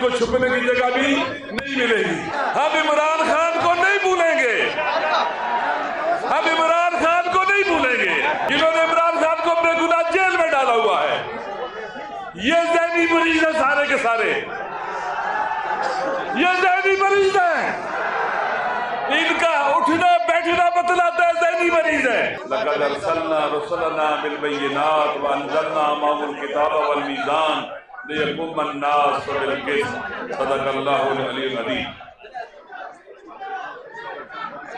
को छुपने की जगह भी नहीं मिलेगी। हम इमरान खान को नहीं भूलेंगे, हम इमरान खान को नहीं भूलेंगे जिन्होंने इमरान खान को बेगुनाह जेल में डाला हुआ है। ये ज़हनी मरीज है सारे के सारे, ये ज़हनी मरीज है, इनका उठना बैठना बतलाता है ज़हनी मरीज है। लक़द अरसलना रुसलना बिल बय्यिनात व अंज़लना मअहुल किताब वल मीज़ान लियक़ूम अन्नास बिल क़िस्त सदक़ल्लाहुल अलीयुल अज़ीम।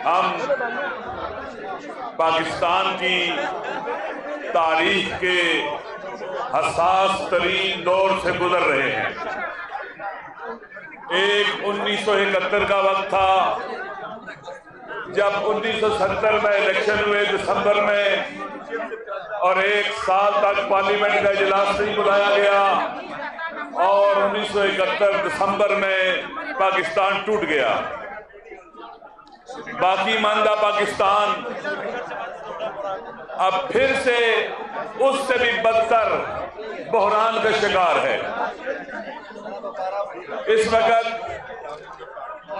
हम पाकिस्तान की तारीख के हसास तरीन दौर से गुजर रहे हैं। एक 1971 का वक्त था जब 1970 में इलेक्शन हुए दिसंबर में, और एक साल तक पार्लियामेंट का इजलास नहीं बुलाया गया, और 1971 दिसंबर में पाकिस्तान टूट गया। बाकी मानदा पाकिस्तान अब फिर से उससे भी बदतर बहरान का शिकार है। इस वक्त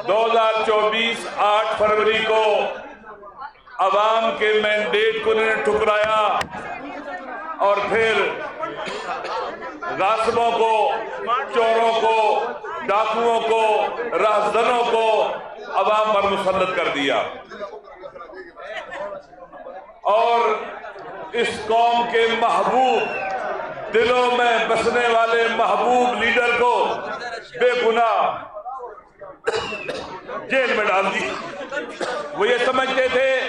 2024 8 फरवरी को अवाम के मैंडेट को उन्होंने ठुकराया और फिर गासिबों को, चोरों को, डाकुओं को, राहज़नों को अवाम पर मुसल्लत कर दिया और इस कौम के महबूब, दिलों में बसने वाले महबूब लीडर को बेगुनाह जेल में डाल दी। वो ये समझते थे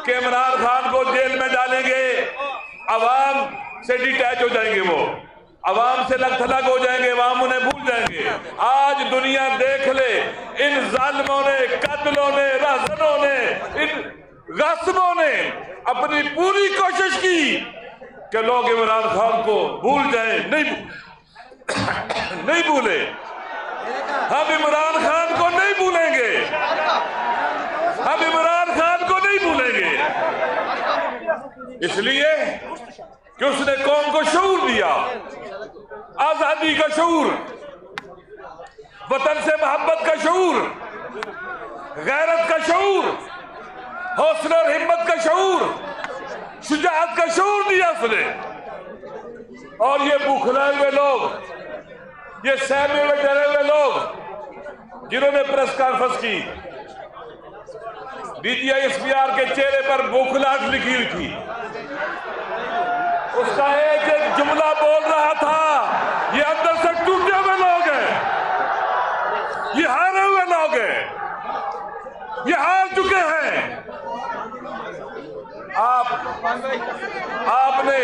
कि इमरान खान को जेल में डालेंगे, अवाम से डिटैच हो जाएंगे, वो अवाम से लग थलग हो जाएंगे, अवाम उन्हें भूल जाएंगे। आज दुनिया देख ले, इन जालिमों ने, कातिलों ने, राहज़नों ने, इन गासिबों ने अपनी पूरी कोशिश की कि लोग इमरान खान को भूल जाएं, नहीं भूले। हम इमरान खान को नहीं भूलेंगे, हम इमरान खान को नहीं भूलेंगे, इसलिए कि उसने कौम को शऊर दिया, आजादी का शऊर, वतन से मोहब्बत का शऊर, गैरत का शऊर, हौसला और हिम्मत का शऊर, शुजाअत का शऊर दिया उसने। और ये बुखलाए हुए लोग, ये सहमे हुए डरे हुए लोग जिन्होंने प्रेस कॉन्फ्रेंस की, DGI-SPR के चेहरे पर बौखलाहट लिखी हुई थी, उसका एक एक जुमला बोल रहा था, ये अंदर से टूटे हुए लोग हैं, ये हारे हुए लोग हैं, ये हार चुके हैं। आपने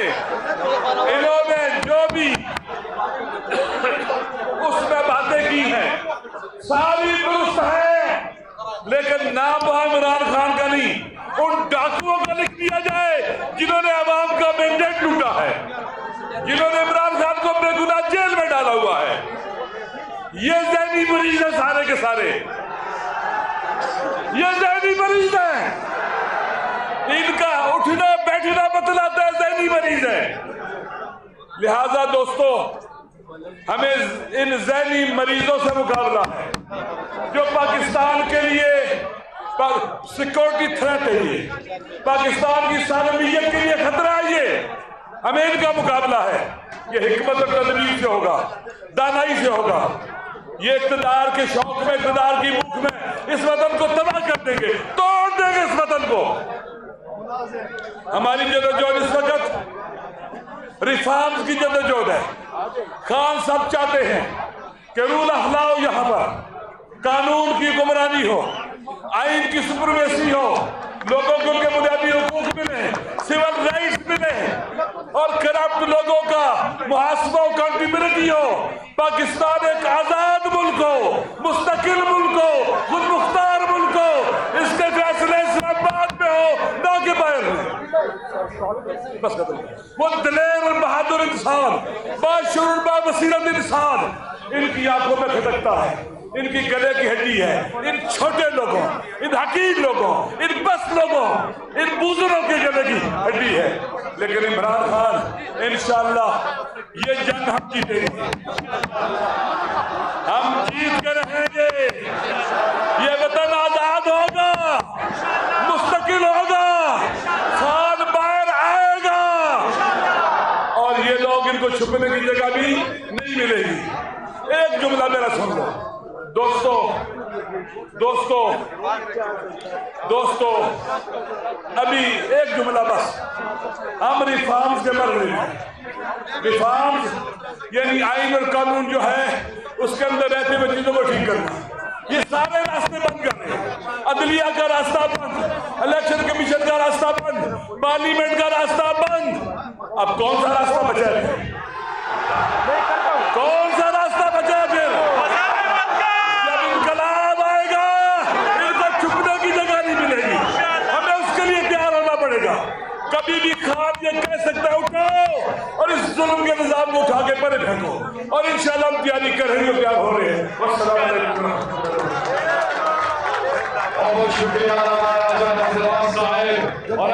इन्होंने जो भी उसमें बातें की हैं सारी दुरुस्त है, लेकिन नाम वहां इमरान खान का नहीं, उन डाकुओं का लिख दिया जाए जिन्होंने अवाम का मैंडेट लूटा है, जिन्होंने इमरान खान को बेगुनाह जेल में डाला हुआ है। ये ज़हनी मरीज है सारे के सारे, ये ज़हनी मरीज है, इनका उठना बैठना बतलाता है ज़हनी मरीज है। लिहाजा दोस्तों, हमें इन ज़हनी मरीजों से मुकाबला है जो पाकिस्तान के लिए सिक्योरिटी थ्रेट है, ये पाकिस्तान की सार्वभौमियत के लिए खतरा है, ये हमें इनका मुकाबला है। ये हिकमत और तदबीर से होगा, दानाई से होगा। ये इक़्तिदार के शौक में, इक़्तिदार की भूख में इस वतन को तबाह कर देंगे, तोड़ देंगे इस वतन को। हमारी जदोजहद इस वक्त रिफॉर्म्स की जदोजहद है। खान सब चाहते हैं कि रूल ऑफ लॉ यहाँ पर, कानून की हुक्मरानी हो, आइन की सुपरमेसी हो, लोगों को उनके बुनियादी हुकूक मिले, सिविल राइट्स मिले और करप्ट लोगों का मुहासबा अकाउंटेबिलिटी हो। पाकिस्तान एक आजाद मुल्क हो, मुस्तकिल मुल्क हो, खुद मुख्तार मुल्क हो, इसके फैसले इस्लामाबाद में हो, ना कि बाहर। बस वो दलेर और बहादुर इंसान, बाशऊर बाबसीरत इंसान इनकी आंखों में खटकता है, इनकी गले की हड्डी है। इन छोटे लोगों, इन हकीम लोगों, इन बस लोगों, इन बुजुर्गों के गले की हड्डी है। लेकिन इमरान खान, इंशाअल्लाह ये जंग हम जीतेंगे। इनको छुपने की जगह भी नहीं मिलेगी। एक जुमला मेरा सुन लो दोस्तों, दोस्तों, दोस्तों, अभी एक जुमला बस। हम रिफॉर्म्स के मर रहे हैं। रिफॉर्म्स यानी आईन और कानून जो है उसके अंदर रहते हुए चीजों को ठीक करना। ये सारे रास्ते बंद कर रहे हैं। अदलिया का रास्ता बंद, इलेक्शन कमीशन का रास्ता बंद, पार्लियामेंट का रास्ता बंद। अब कौन सा रास्ता बचा है? कौन सा रास्ता बचा है? फिर जब इनकलाब आएगा इनको छुपने की जगह नहीं मिलेगी। हमें उसके लिए तैयार होना पड़ेगा। कभी भी खान ये कह सकता है उठाओ और इस जुल्म के निजाम को उठा के परे फेंको, और इंशाल्लाह हम तैयारी कर रहे हैं, तैयार हो रहे हैं। वस्सलाम अलैकुम। बहुत शुक्रिया साहब और